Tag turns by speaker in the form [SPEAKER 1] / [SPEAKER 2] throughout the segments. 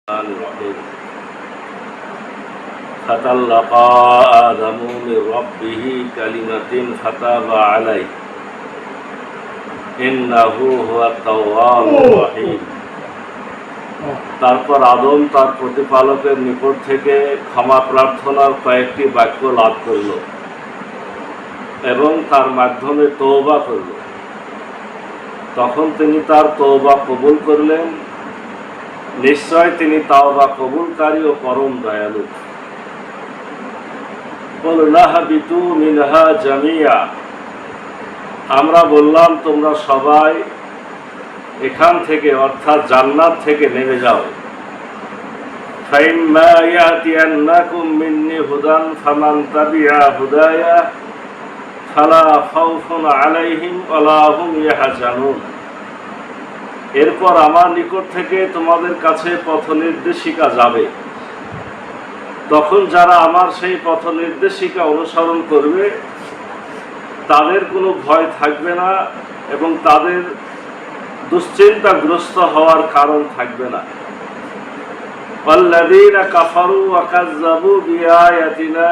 [SPEAKER 1] الرحيم فتلقى آدم من ربه كلمة فتاب عليه إنه هو التواب الرحيم। তারপর আদম তার প্রতিপালকের নিকট থেকে ক্ষমা প্রার্থনার কয়েকটি বাক্য লাভ করল এবং তার মাধ্যমে তওবা করল। তখন তিনি তার তওবা কবুল করলেন। নিশ্চয় তিনি তওবা কবুলকারী ও পরম দয়ালু। কুলনা হাবিতু মিনহা জামিয়া, আমরা বললাম তোমরা সবাই এখান থেকে অর্থাৎ জান্নাত থেকে নেমে যাও। ফাইম্মা ইয়াতিয়ান্নাকুম মিন্নি হুদান ফামান তাবিআ হুদায়া ফালা খাউফুন আলাইহিম ওয়ালা হুম ইয়াহজানুন। এরপর আমার নিকট থেকে তোমাদের কাছে পথ নির্দেশিকা যাবে, তখন যারা আমার সেই পথ নির্দেশিকা অনুসরণ করবে তাদের কোনো ভয় থাকবে না এবং তাদের দুশ্চিন্তাগ্রস্ত হওয়ার কারণ থাকবে না। ওয়াল্লাযীনা কাফারু ওয়া কাযযাবু বিআয়াতিনা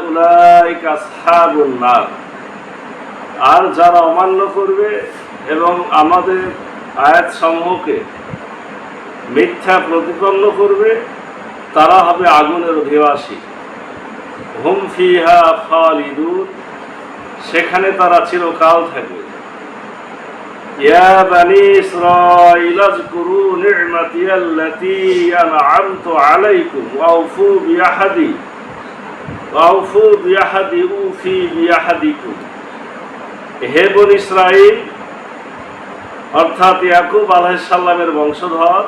[SPEAKER 1] উলাইকা আসহাবুন নার। আর যারা অমান্য করবে এবং আমাদের আয়াত সমূহকে মিথ্যা প্রতিপন্ন করবে তারা হবে আগুনের অধিবাসী। হুম ফিহা খালিদুন, সেখানে তারা চিরকাল থাকবে। ইয়া বানি ইসরাঈল আযকুরু নি'মাতিয়াল্লাতী আন'আমতু আলাইকুম ওয়াউফু বিআহদি উফি বিআহদিকুম। হে বনী ইসরাঈল অর্থাৎ ইয়াকুব আলাইহিস সালামের বংশধর,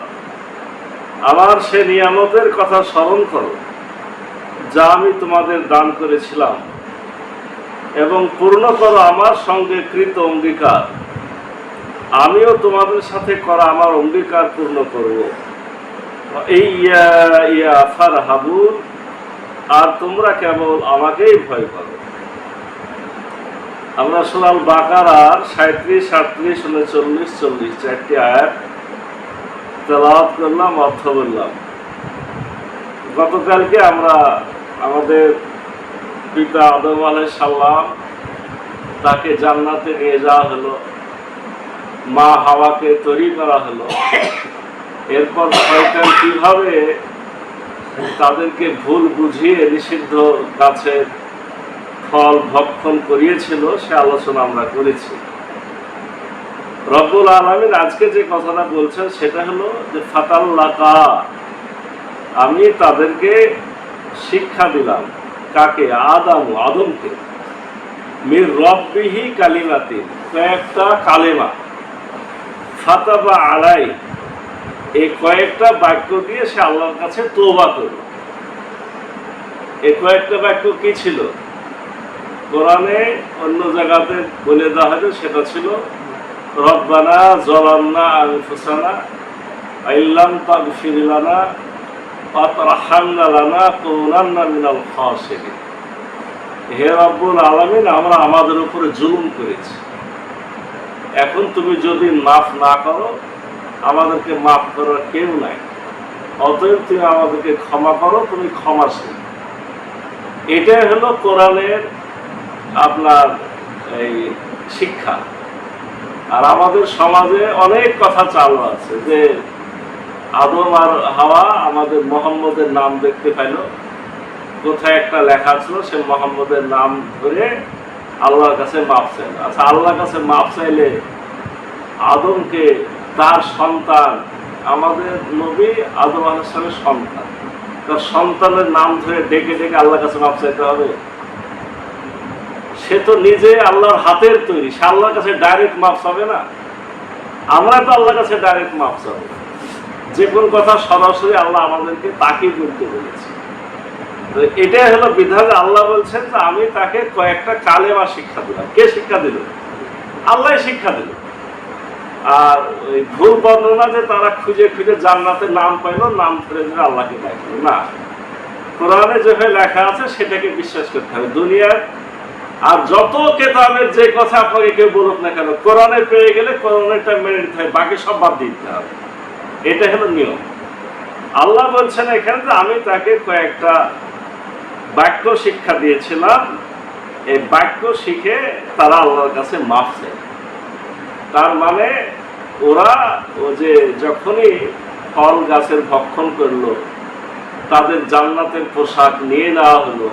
[SPEAKER 1] আমার সে নিয়ামতের কথা স্মরণ করো যা আমি তোমাদের দান করেছিলাম এবং পূর্ণ করো আমার সঙ্গে কৃত অঙ্গীকার। আমিও তোমাদের সাথে করা আমার অঙ্গীকার পূর্ণ করব। ইয়া ফারহাবুন, আর তোমরা কেবল আমাকেই ভয় করো। আমরা সূরা আল বাকারার 37, 38, 39, 40 চারটি আয়াত তেলাওয়াত করলাম, অর্থ বললাম। গতকালকে আমরা আমাদের পিতা আদম আলাইহিস সালাম তাকে জান্নাতে নিয়ে যাওয়া হলো, মা হাওয়াকে তৈরি করা হলো। এরপর শয়তান কিভাবে তাদেরকে ভুল বুঝিয়ে নিষিদ্ধ গাছের ফল ভক্ষণ করিয়েছিল সে আলোচনা আমরা করেছি। রব্বুল আলামিন আজকে যে কথাটা বলছেন সেটা হলো যে ফাতাল্লাকা, আমি তাদেরকে শিক্ষা দিলাম। কাকে? আদমকে। মির রব্বিহি কালিমাতিন, কয়েকটা কালেমা। ফাতাবা আলাই, এই কয়েকটা বাক্য দিয়ে সে আল্লাহর কাছে তওবা করল। এই কয়েকটা বাক্য কি ছিল? কোরআনে অন্য জায়গাতে বলে দেওয়া হয়েছে, সেটা ছিল রব্বানা যালামনা আনফুসানা আইল্লাম তাগফির লানা ওয়া তারহামনা লানাকুনান্না মিনাল খাসিরিন। হে রব্বুল আলামিন, আমরা আমাদের উপরে জুলুম করেছি, এখন তুমি যদি মাফ না করো আমাদেরকে মাফ করার কেউ নাই, অতএব তুমি আমাদেরকে ক্ষমা করো, তুমি ক্ষমাশীল। এটাই হলো কোরআনের আপনার এই শিক্ষা। আর আমাদের সমাজে অনেক কথা চালু আছে যে আদম আর হাওয়া আমাদের মোহাম্মদের নাম দেখতে পাইল, কোথায় একটা লেখা ছিল, সে মোহাম্মদের নাম ধরে আল্লাহর কাছে মাফ চাইল। আচ্ছা, আল্লাহর কাছে মাফ চাইলে আদমকে তার সন্তান, আমাদের নবী আদম আলাইহিস সালামের সন্তান, তার সন্তানের নাম ধরে ডেকে ডেকে আল্লাহর কাছে মাফ চাইতে হবে? সে তো নিজে আল্লাহর হাতের তৈরি, সে আল্লাহর কাছে ডাইরেক্ট মাফ চাবে না। আমরা তো আল্লাহর কাছে ডাইরেক্ট মাফ চাবো, যে কোন কথা সরাসরি আল্লাহ আমাদেরকে তাকে বলতে বলেছে। তো এটাই হলো বিধান। আল্লাহ বলছেন যে আমি তাকে কয়েকটা কালেমা শিক্ষা দিলাম। কে শিক্ষা দিল? আল্লাহ শিক্ষা দিল। আর ওই ভুল বর্ণনা যে তারা খুঁজে খুঁজে জান্নাতের নাম পাইল, নাম ধরে ধরে আল্লাহকে ডাকল না। কোরআনে যেভাবে লেখা আছে সেটাকে বিশ্বাস করতে হবে। দুনিয়ার আর যত কেতাবের যে কথা আপনাকে কেউ বলুক না কেন, কোরআনে পেয়ে গেলে কোরআনেরটা মেনে নিতে হবে, বাকি সব বাদ দিতে হবে। এটা হলো নিয়ম। আল্লাহ বলছেন এখানে যে আমি তাকে কয়েকটা বাক্য শিক্ষা দিয়েছিলাম, এই বাক্য শিখে তারা আল্লাহর কাছে মাফ চায়। তার মানে ওরা ও যে যখনই ফল গাছের ভক্ষণ করলো, তাদের জান্নাতের পোশাক নিয়ে নেওয়া হলো,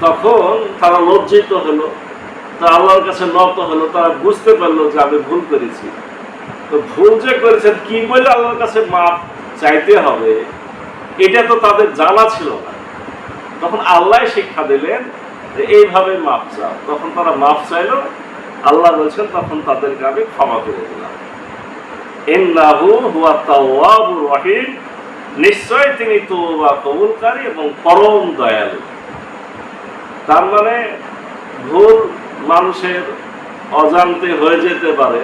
[SPEAKER 1] তখন তারা লজ্জিত হলো, তারা আল্লাহর কাছে নত হলো, তারা বুঝতে পারলো যে আমি ভুল করেছি। তো ভুল যে করেছেন কি বলে আল্লাহর কাছে মাপ চাইতে হবে এটা তো তাদের জানা ছিল না। তখন আল্লাহ শিক্ষা দিলেন যে এইভাবে মাপ চাও। তখন তারা মাপ চাইলো, আল্লাহ বলছেন তখন তাদেরকে আমি ক্ষমা করে দিলাম। ইন্নাহু হুয়া তাওয়াবুর রহিম, নিশ্চয় তিনি তওবা কবুলকারী এবং পরম দয়ালু। তার মানে ভুল মানুষের অজান্তে হয়ে যেতে পারে,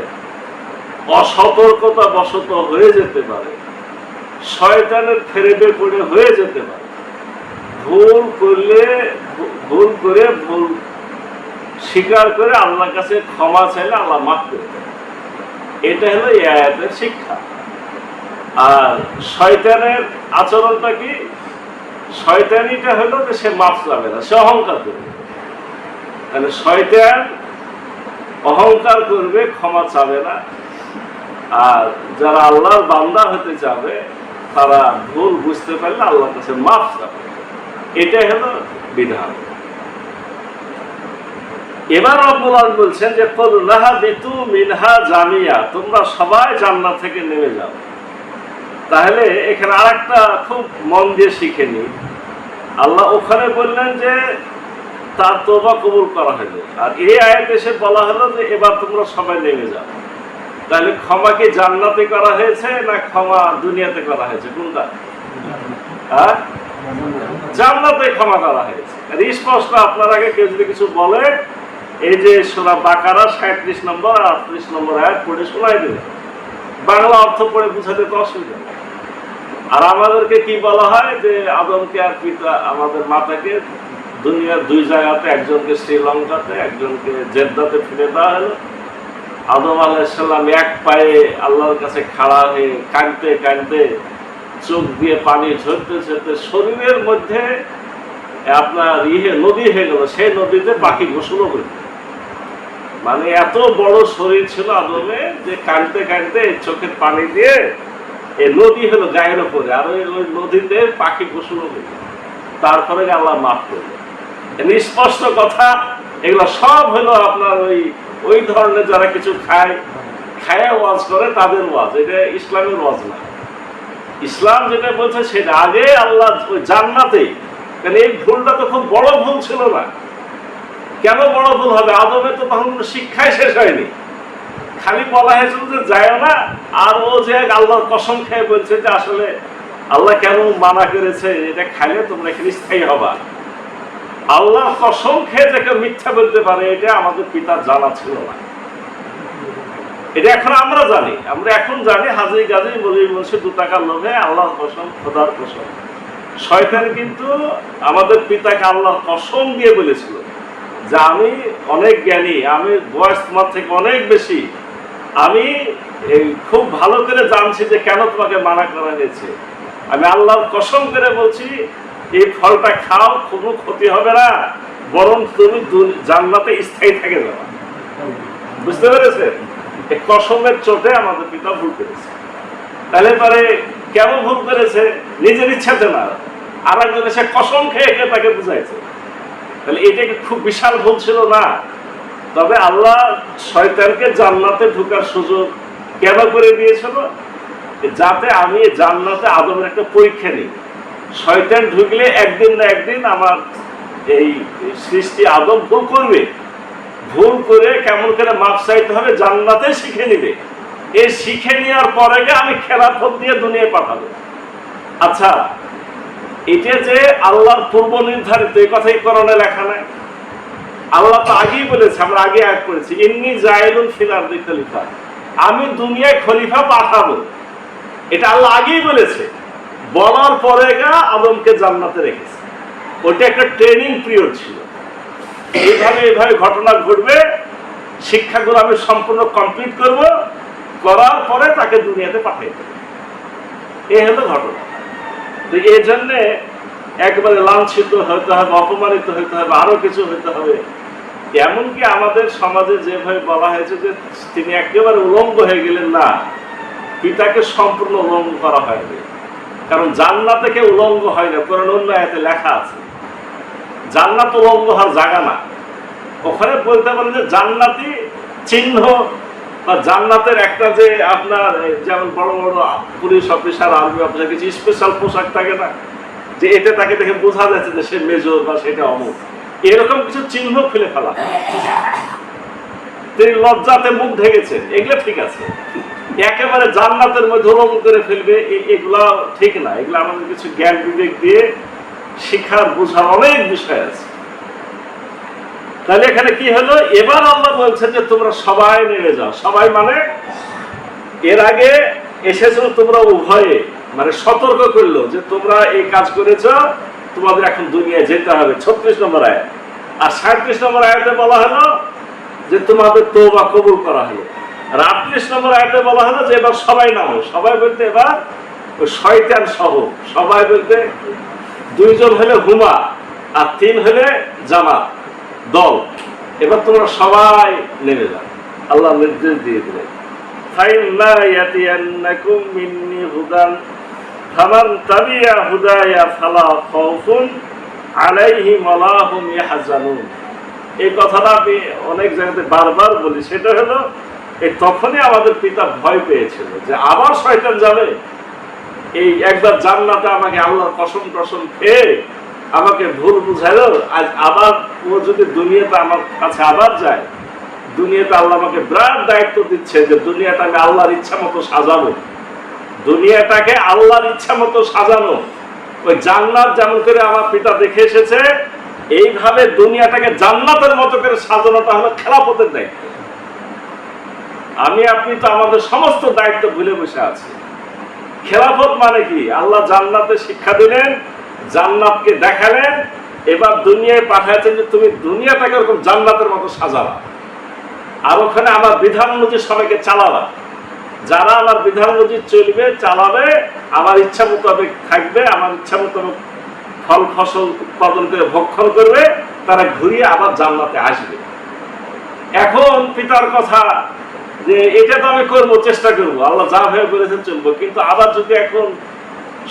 [SPEAKER 1] অসতর্কতা বশত হয়ে যেতে পারে, শয়তানের ফেরেবে পড়ে হয়ে যেতে পারে। ভুল করে ভুল স্বীকার করে আল্লাহর কাছে ক্ষমা চাইলে আল্লাহ মাফ করে দেয়। এটা হলো এই আয়াতের শিক্ষা। আর শয়তানের আচরণটা কি? শয়তানিটা হলো যে সে মাফ চাবে না, সে অহংকার করবে। তাহলে শয়তান অহংকার করবে, ক্ষমা চাবে না। আর যারা আল্লাহর বান্দা হতে যাবে তারা ভুল বুঝতে পারলে আল্লাহর কাছে মাফ চাবে। এটাই হলো বিধান। এবার রব্বুল আলামিন বলছেন যে কুল নাহাবিতু মিনহা জামিয়া, তোমরা সবাই জান্নাত থেকে নেমে যাও। তাহলে এখানে আরেকটা খুব মন দিয়ে শিখে নি। আল্লাহ ওখানে বললেন যে তার তওবা কবুল করা হলো, আর এই আয়াতে এসে বলা হলো যে এবার তোমরা সবাই নেমে যাও। তাহলে ক্ষমা কি জান্নাতে করা হয়েছে না ক্ষমা দুনিয়াতে করা হয়েছে? কোনটা? জান্নাতে ক্ষমা করা হয়েছে। আর স্পষ্ট আপনার আগে কেউ যদি কিছু বলে, এই যে সূরা বাকারা 37 নম্বর আর 38 নম্বর আয়াত পড়ে শোনাই দেবে, বাংলা অর্থ পড়ে বুঝাতে তো অসুবিধা নেই। আর আমাদেরকে কি বলা হয় যে আদমকে আর পিতা আমাদের মাতাকে দুনিয়ার দুই জায়গাতে, একজনকে শ্রীলঙ্কাতে, একজনকে জেদ্দাতে ফিরে দেওয়া হলো। আদম আলাইহিস সালাম এক পায়ে আল্লাহর কাছে খাড়া হয়ে কাঁদতে কাঁদতে, চোখ দিয়ে পানি ঝরতে ঝরতে শরীরের মধ্যে আপনার নদী হয়ে গেল, সেই নদীতে পাখি গোসলও করত। মানে এত বড় শরীর ছিল আদমের যে কাঁদতে কাঁদতে চোখের পানি দিয়ে এই নদী হলো গায়ের উপরে, আর ওই নদীতে পাখি গোসলও করত। তারপরে আল্লাহ মাফ করলেন। স্পষ্ট কথা, এগুলো সব হলো আপনার ওই ধরনের যারা কিছু খায় ওয়াজ করে তাদের ওয়াজ। এটা ইসলামের ওয়াজ না। ইসলাম যেটা বলছে সেটা আগে আল্লাহ ওই জান্নাতে, কারণ এই ভুলটা তো খুব বড় ভুল ছিল না। কেন বড় ভুল হবে? আদমের তো তখন শিক্ষাই শেষ হয়নি, খালি বলা হয়েছিল যে যায় না। আর ও যে আল্লাহর কসম খেয়ে বলছে যে আসলে আল্লাহ কেন মানা করেছে, এটা খাইলে তোমরা এখানে স্থায়ী হবা। আল্লাহ কসম খেয়ে যে কেউ মিথ্যা বলতে পারে, এটা আমাদের পিতার জানা ছিল না। এটা এখন আমরা জানি, আমরা এখন জানি হাজি গাজি বলছি 2 টাকার লোভে আল্লাহর কসম, খোদার কসম। শয়তান কিন্তু আমাদের পিতাকে আল্লাহর কসম দিয়ে বলেছিল যে আমি অনেক জ্ঞানী, আমি বয়স তোমার থেকে অনেক বেশি, আমি খুব ভালো করে জানছি যে কেন তোমাকে মানা করা হয়েছে। আমি আল্লাহর কসম করে বলছি এই ফলটা খাও, কোনো ক্ষতি হবে না, বরং তুমি জান্নাতে স্থায়ী থেকে যাবে। বুঝতে পেরেছেন? এই কসমের চোটে আমাদের পিতা ভুল করেছে। তাহলে পরে কেন ভুল করেছে? নিজের ইচ্ছাতে না, আর একজন এসে কসম খেয়ে তাকে বুঝাইছে। তাহলে এটা কি খুব বিশাল ভুল ছিল না? তবে আল্লাহ শয়তানকে জান্নাতে ঢোকার সুযোগ কেন করে দিয়েছিল? যাতে আমি জান্নাতে আদমের একটা পরীক্ষা নিই। শয়তান ঢুকলে একদিন না একদিন আমার এই সৃষ্টি আদম ভুল করবে, ভুল করে কেমন করে মাপ চাইতে হবে জান্নাতে শিখে নিবে। এই শিখে নেওয়ার পরে আমি খেলাফত দিয়ে দুনিয়ায় পাঠাবো। আচ্ছা, এটা যে আল্লাহর পূর্ব নির্ধারিত, এই কথাই কোরআনে লেখা নাই? আল্লাহ তো আগেই বলেছে, আমরা আগে আয়াত করেছি, ইন্নী জাইলুন ফিল আরদি খলিফা, আমি দুনিয়ায় খলিফা পাঠাবো। এটা আল্লাহ আগেই বলেছে। বলার পরে আদমকে জান্নাতে রেখেছে। ওটা একটা ট্রেনিং পিরিয়ড ছিল। এইভাবে ঘটনা ঘটবে, শিক্ষাগুলো আমি সম্পূর্ণ কমপ্লিট করব, করার পরে তাকে দুনিয়াতে পাঠিয়ে দেব। এই হলো ঘটনা। তো এই জন্যে একবারে লাঞ্ছিত হইতে হবে, অপমানিত হইতে হবে, আরো কিছু হইতে হবে। এমনকি আমাদের সমাজে যেভাবে বলা হয়েছে যে তিনি একেবারে উলঙ্গ হয়ে গেলেন, না, পিতাকে সম্পূর্ণ উলঙ্গ করা হয়নি। কারণ জান্নাতে কেউ উলঙ্গ হয় না, কোরআন অন্য আয়াতে লেখা আছে। জান্নাত উলঙ্গ হওয়ার জায়গা না। ওখানে বলতে পারেন যে জান্নাতি চিহ্ন বা জান্নাতের একটা যে আপনার যেমন বড় বড় পুলিশ অফিসার, আর্মি অফিসার কিছু স্পেশাল পোশাক থাকে না, যে এতে তাকে দেখে বোঝা যাচ্ছে যে সে মেজর বা সেটা অমুক, এরকম কিছু চিহ্ন খুলে ফেলা। তিনি লজ্জাতে মুখ ঢেকেছেন, এগুলো ঠিক আছে। একেবারে জান্নাতের মধ্যে উলঙ্গ করে ফেলবে, এগুলা ঠিক না। এগুলো আমাদের কিছু জ্ঞান বিবেক দিয়ে শিক্ষার বোঝার অনেক বিষয় আছে। তাহলে এখানে কি হলো, এবার আল্লাহ বলছেন যে তোমরা সবাই নেমে যাও। সবাই মানে এর আগে এসেছিল তোমরা উভয়ে, মানে সতর্ক করলো যে তোমরা এই কাজ করেছ, তোমাদের এখন দুনিয়ায় যেতে হবে, 36 নম্বর আয়াত। আর 37 নম্বর আয়াতে বলা হলো যে তোমাদের তওবা কবুল করা হলো। আর 38 নম্বর আয়াতে বলা হলো যে এবার সবাই নামো। সবাই বলতে এবার শয়তান সহ, সবাই বলতে 2 জন হলে হুমা আর 3 হলে জামাত দল। এবার তোমরা সবাই নেমে যাও। আল্লাহ নির্দেশ দিয়ে দিলেন, ফাইল্লা ইয়াতিয়ান্নাকুম মিন্নি হুদান ফামান তাবিয়া হুদায়া ফালা খাউফুন আলাইহিম ওয়ালা হুম ইয়াহজানুন। এই কথাটা আমি অনেক জায়গাতে বারবার বলি। সেটা হলো এই তখনই আমাদের পিতা ভয় পেয়েছিল যে আবার শয়তান যাবে। এই একবার জান্নাতে আমাকে আল্লাহর কসম টসম খেয়ে আমাকে ভুল বুঝাইলো, আজ আবার ও যদি দুনিয়াতে আমার কাছে আবার যায়, দুনিয়াতে আল্লাহ আমাকে বিরাট দায়িত্ব দিচ্ছে যে দুনিয়াটা আমি আল্লাহর ইচ্ছা মতো সাজাবো। দুনিয়াটাকে আল্লাহর ইচ্ছা মতো সাজানো, ওই জান্নাত যেমন করে আমার পিতা দেখে এসেছে, এইভাবে দুনিয়াটাকে জান্নাতের মতো করে সাজানোটা হলো খেলাফতের দায়িত্ব। আমি আপনি তো আমাদের সমস্ত দায়িত্ব ভুলে বসে আছি। খেলাফত মানে কি? আল্লাহ জান্নাতে শিক্ষা দিলেন, জান্নাতকে দেখালেন, এবার দুনিয়ায় পাঠাচ্ছেন যে তুমি দুনিয়াটাকে ওরকম জান্নাতের মতো সাজাবা, আর ওখানে আমার বিধান অনুযায়ী সবাইকে চালাবা। যারা আমার বিধান অনুযায়ী চলবে, চালাবে, আমার ইচ্ছা মোতাবেক থাকবে, আমার ইচ্ছা মোতাবেক ফল ফসল উৎপাদন করে ভক্ষণ করবে, তারা ঘুরিয়ে আবার জান্নাতে আসবে। এখন পিতার কথা যে এটা তো আমি করবো, চেষ্টা করবো, আল্লাহ যা ভেবে বলেছেন চলবো, কিন্তু আবার যদি এখন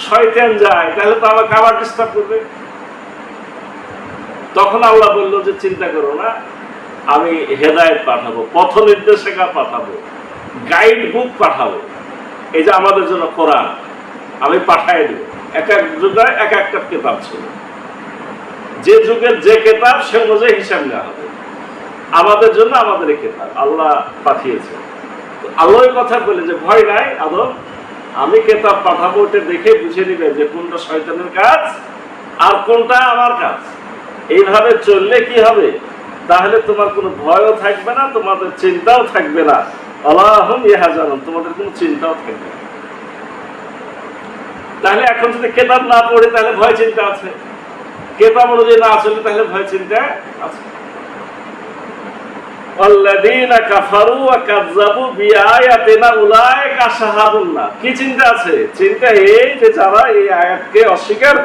[SPEAKER 1] শয়তান যায় তাহলে তো আমাকে আবার ডিস্টার্ব করবে। তখন আল্লাহ বললো যে চিন্তা করো না, আমি হেদায়েত পাঠাবো, পথ নির্দেশিকা পাঠাবো, গাইড বুক পাঠাবো। এই যে আমাদের জন্য কোরআন আমি পাঠাই দেবো। এক এক যুগে এক একটা কিতাব ছিল, যে যুগের যে কিতাব সে অনুযায়ী হিসাব নেওয়া হবে। আমাদের জন্য আমাদের এই কিতাব আল্লাহ পাঠিয়েছে। আল্লাহ কথা বলে যে ভয় নাই আদম, আমি কিতাব পাঠাবো, ওটা দেখে বুঝে নিবে যে কোনটা শয়তানের কাজ আর কোনটা আমার কাজ। এইভাবে চললে কি হবে, তাহলে তোমার কোনো ভয়ও থাকবে না, তোমাদের চিন্তাও থাকবে না। আল্লাহুম ইয়াহজানুন, তোমাদের কোনো চিন্তাও থাকবে না। তাহলে এখন যদি কিতাব না পড়ে তাহলে ভয় চিন্তা আছে, কিতাব অনুযায়ী না চলে তাহলে ভয় চিন্তা আছে। আল্লাযীনা কাফারু ওয়া কাযযাবু বিআয়াতিনা উলাইকা আসহাবুন নার। কি চিন্তা আছে? চিন্তা এই যে যারা এই আয়াতকে অস্বীকার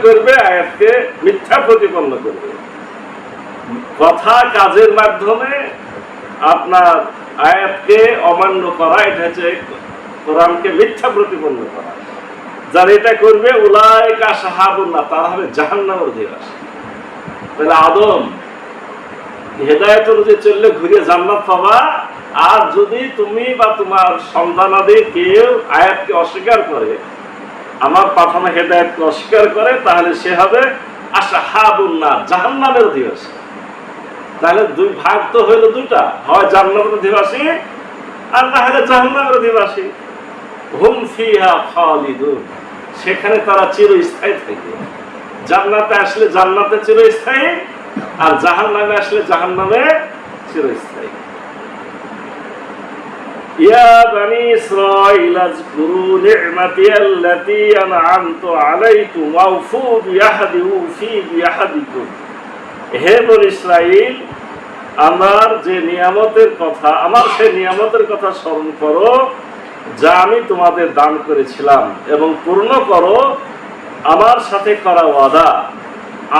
[SPEAKER 1] করবে, আয়াতকে মিথ্যা প্রতিপন্ন করবে, কথা কাজের মাধ্যমে আপনার আয়াতকে অমান্য করা, এটা হচ্ছে কোরআনকে মিথ্যা প্রতিপন্ন করা। যারা এটা করবে উলাইকা আসহাবুন নার, তারা হবে জাহান্নামের অধিবাসী। তাহলে আদম হেদায়েত অনুযায়ী চললে ঘুরে জান্নাত পাবা, আর যদি তুমি বা তোমার সন্তানাদি কেউ আয়াতকে অস্বীকার করে, আমার পাঠানো হেদায়েতকে অস্বীকার করে, তাহলে সে হবে আসহাবুন নার, জাহান্নামের অধিবাসী। তাহলে দুই ভাগ তো হইল দুইটা, হয় জান্নাতের অধিবাসী আর না হলে জাহান্নামের অধিবাসী। হুম ফিহা খালিদুন, সেখানে তারা চিরস্থায়ী থাকবে। জান্নাতে আসলে জান্নাতে চিরস্থায়ী, আর জাহান্নামে আসলে জাহান্নামে চিরস্থায়ী। ইয়া বনি ইসরাঈল আযকুরু নি'মাতি আল্লাতী আন'আমতু আলাইকুম ওয়াউফু বিআহদি উফি বিআহদিকুম। হে বনি ইসরাঈল, আমার যে নিয়ামতের কথা, আমার সেই নিয়ামতের কথা স্মরণ করো যা আমি তোমাদের দান করেছিলাম এবং পূর্ণ করো আমার সাথে করা ওয়াদা,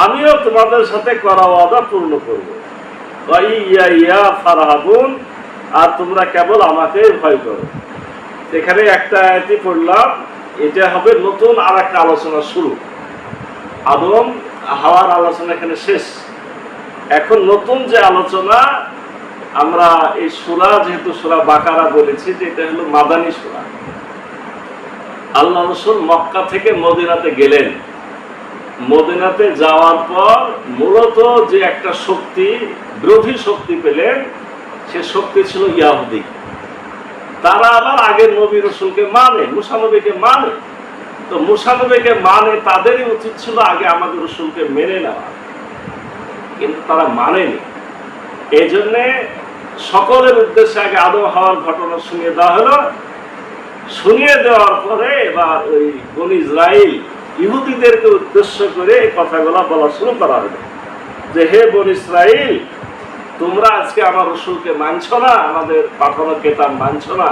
[SPEAKER 1] আমিও তোমাদের সাথে করা ওয়াদা পূর্ণ করবো। ফারহাবুন, আর তোমরা কেবল আমাকে ভয় করো। এখানে একটা আয়াতই পড়লাম, এটা হবে নতুন আর একটা আলোচনা শুরু। আদম হাওয়ার আলোচনা এখানে শেষ। এখন নতুন যে আলোচনা, আমরা এই সূরা, যেহেতু সূরা বাকারা বলেছি যে এটা হলো মাদানী সূরা। আল্লাহ রাসূল মক্কা থেকে মদিনাতে গেলেন। মদিনাতে যাওয়ার পর মূলত যে একটা শক্তি, বিরোধী শক্তি পেলেন, সে শক্তি ছিল ইয়াহুদি। তারা আবার আগের নবী রাসূলকে মানে, মুসা নবীকে মানে। তো মুসা নবীকে মানে তাদেরই উচিত ছিল আগে আমাদের রাসূলকে মেনে নেওয়া, কিন্তু তারা মানেনি। এই জন্যে সকলের উদ্দেশ্যে আগে আদম হাওয়ার ঘটনা শুনিয়ে দেওয়া হলো। শুনিয়ে দেওয়ার পরে এবার ওই বনী ইসরাইল ইহুদিদেরকে উদ্দেশ্য করে এই কথাগুলো বলা শুরু করা হলো যে, হে বনী ইসরাইল, তোমরা আজকে আমার রাসূলকে মানছ না, আমাদের পাঠানো কিতাব মানছ না।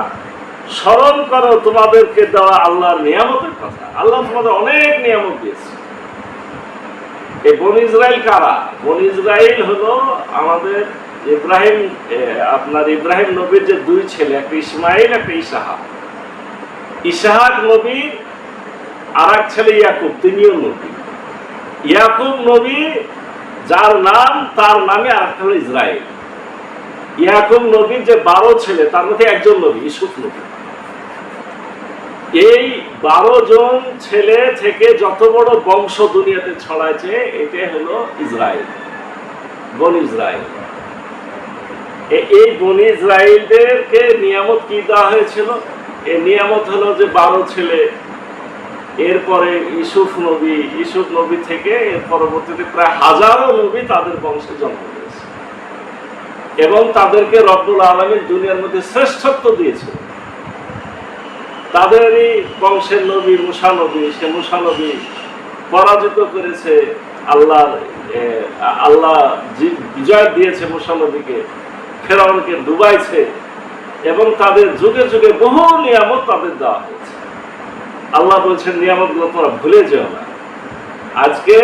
[SPEAKER 1] স্মরণ করো তোমাদেরকে দেওয়া আল্লাহর নিয়ামতের কথা। আল্লাহ তোমাদের অনেক নিয়ামত দিয়েছে। এই বনী ইসরাইল কারা? বনী ইসরাইল হলো আমাদের ইব্রাহিম, আপনার ইব্রাহিম নবীর যে দুই ছেলে, একটা ইসমাইল, একটা ইসহাক। ইসহাক নবী, আর এক ছেলে ইয়াকুব, তিনিও নবী। ইয়াকুব নবী যার নাম, তার নামে আর একটা হলো ইসরাইল। ইয়াকুব নবীর যে 12 ছেলে, তার মধ্যে একজন নবী, ইউসুফ নবী। এই 12 জন ছেলে থেকে যত বড় বংশ দুনিয়াতে ছড়াইছে, এটা হলো ইসরাইল, বনী ইসরাইল। এই বনী ইসরাইলদেরকে নিয়ামত কি দেওয়া হয়েছিল? এই নিয়ামত হলো যে 12 ছেলে, এরপরে ইউসুফ নবী থেকে এর পরবর্তীতে প্রায় হাজারো নবী তাদের বংশে জন্ম নিয়েছে, এবং তাদেরকে রব্বুল আলামিন দুনিয়ার মধ্যে শ্রেষ্ঠত্ব দিয়েছে। তাদেরই বংশের নবী মুসা নবী, সে মুসা নবী পরাজিত করেছে, আল্লাহ বিজয় দিয়েছে মুসা নবীকে, ফেরাউনকে ডুবাইছে, এবং তাদের যুগে যুগে বহু নিয়ামত তাদের দেওয়া হয়েছে। আল্লাহ বলছেন, নিয়ামতগুলো তোমরা ভুলে যেও না। আজকে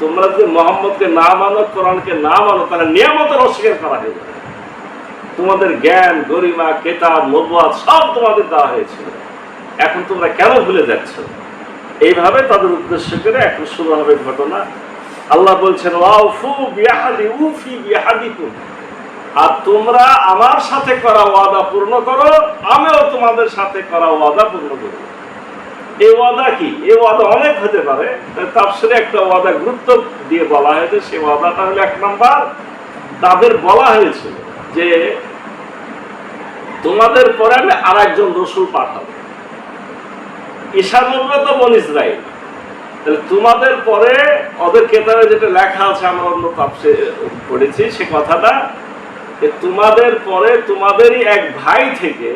[SPEAKER 1] তোমরা যদি মোহাম্মদকে না মানো, কোরআনকে না মানো, তাহলে নিয়ামতের অস্বীকার করা হয়ে যাবে। তোমাদের জ্ঞান, গরিমা, কিতাব, নবুয়াত সব তোমাদের দেওয়া হয়েছিল, এখন তোমরা কেন ভুলে যাচ্ছ? এইভাবে তাদের উদ্দেশ্য করে এখন শুরু হবে ঘটনা। আল্লাহ বলছেন, ওয়াউফু বিআহদি উফি বিআহদিকুম, আর তোমরা আমার সাথে করা ওয়াদা পূর্ণ করো, আমিও তোমাদের সাথে করা ওয়াদা পূর্ণ করব। এই ওয়াদা কি? এই ওয়াদা অনেক হতে পারে, তাফসীরে একটা ওয়াদা গুরুত্ব দিয়ে বলা হয়েছে। সেই ওয়াদাটা হলো, 1 নাম্বার, তাদের বলা হয়েছিল যে তোমাদের পরে আমি আর একজন রাসূল পাঠাবো। ঈসা নবী তো বনী ইসরাইল, তাহলে তোমাদের পরে, ওদের কেতাবে যেটা লেখা আছে, আমরা অন্য তাফসীরে পড়েছি সে কথাটা, যে তোমাদের পরে তোমাদেরই এক ভাই থেকে,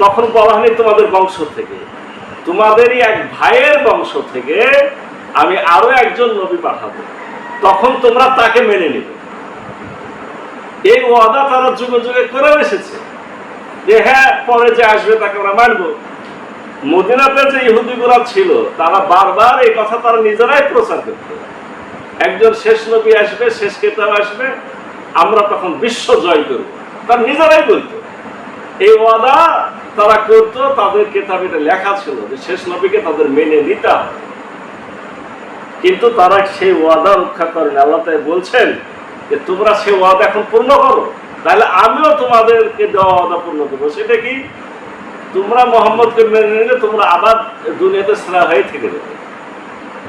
[SPEAKER 1] তখন বলা হয়নি তোমাদের বংশ থেকে, তোমাদেরই এক ভাইয়ের বংশ থেকে আমি আরো একজন নবী পাঠাবো, তখন তোমরা তাকে মেনে নেবে। এই ওয়াদা তারা যুগে যুগে করে এসেছে যে হ্যাঁ, পরে যে আসবে তাকে আমরা মানবো। মদিনাতে যে ইহুদিগুলা ছিল, তারা বারবার এই কথা তারা নিজেরাই প্রচার করত, একজন শেষ নবী আসবে, শেষ কিতাব আসবে, আমরা তখন বিশ্ব জয় করব, তারা নিজেরাই বলতো। এই ওয়াদা তারা করতো, তাদের কিতাবে এটা লেখা ছিল যে শেষ নবীকে তাদের মেনে নিতে হবে, কিন্তু তারা সেই ওয়াদা রক্ষা করেন। আল্লাহ তাই বলছেন যে তোমরা সেই ওয়াদা এখন পূর্ণ করো, তাহলে আমিও তোমাদেরকে দেওয়া ওয়াদা পূর্ণ করবো। সেটা কি? তোমরা মোহাম্মদকে মেনে নিলে তোমরা আবার দুনিয়াতে সেরা হয়ে থেকে যাবে,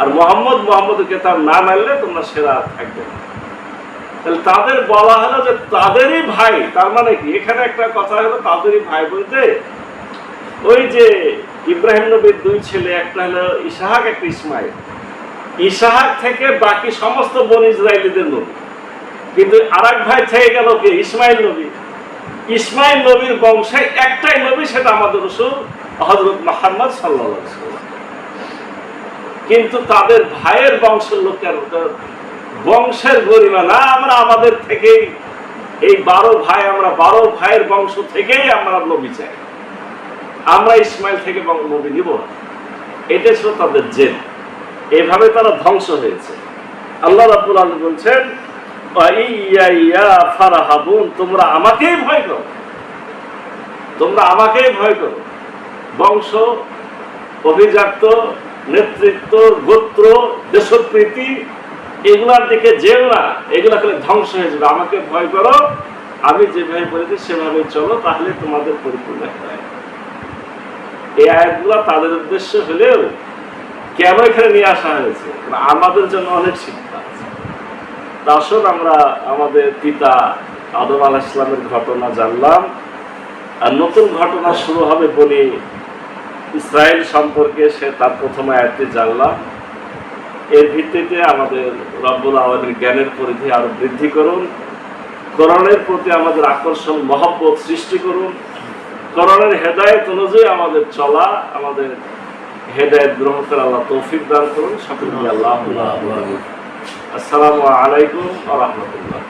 [SPEAKER 1] আর মোহাম্মদের কিতাব না মানলে তোমরা সেরা থাকবে না। তাহলে তাদের বলা হলো যে তাদেরই ভাই, তার মানে কি? এখানে একটা কথা হলো, তাদেরই ভাই বলতে ওই যে ইব্রাহিম নবীর 2 ছেলে, একটা হলো ইসহাক, একটা ইসমাইল। ইসহাক থেকে বাকি সমস্ত বনী ইসরাইলীদের নবী, কিন্তু আরেক ভাই থেকে গেল কি? ইসমাইল নবী। ইসমাইল নবীর বংশে একটাই নবী, সেটা আমাদের রাসূল হযরত মুহাম্মদ সাল্লাল্লাহু আলাইহি ওয়াসাল্লাম। কিন্তু তাদের ভাইয়ের বংশের লোকের বংশের গরিমা না, আমরা আমাদের থেকেই এই 12 ভাই, আমরা 12 ভাইয়ের বংশ থেকেই আমরা নবী চাই। আমরা ইসমাইল থেকে নবী নিব না। এটা ছিল তাদের জেদ। এভাবে তারা ধ্বংস হয়েছে। আল্লাহ রাব্বুল আলামিন বলছেন ইয়া ফারহাবুন, তোমরা আমাকেই ভয় করো, তোমরা আমাকেই ভয় করো। বংশ, অভিজাত, নেতৃত্ব, গোত্র, দেশপ্রীতি এগুলার দিকে যেও না, এগুলা খেলে ধ্বংস হয়ে যাবে। আমাকে ভয় করো, আমি যেভাবে বলেছি সেভাবে চলো, তাহলে তোমাদের পরিপূর্ণ হয়। এই আয়াতগুলা তাদের উদ্দেশ্য হলেও কেন এখানে নিয়ে আসা হয়েছে, আমাদের জন্য অনেক শিক্ষা আছে। আসুন আমরা আমাদের পিতা আদম আলাইহিস সালামের ঘটনা জানলাম, আর নতুন ঘটনা শুরু হবে বনি ইসরাইল সম্পর্কে, সে তার প্রথম আয়াতটি জানলাম। এর ভিত্তিতে আমাদের রব্বুল আলামিন জ্ঞানের পরিধি আরো বৃদ্ধি করুন, কোরআনের প্রতি আমাদের আকর্ষণ মহব্বত সৃষ্টি করুন, কোরআনের হেদায়েত অনুযায়ী আমাদের চলা, আমাদের হেদায়েত গ্রহণ করে আল্লাহ তৌফিক দান করুন। সকলকে আল্লাহ। আসসালামু আলাইকুম ওয়া রাহমাতুল্লাহ।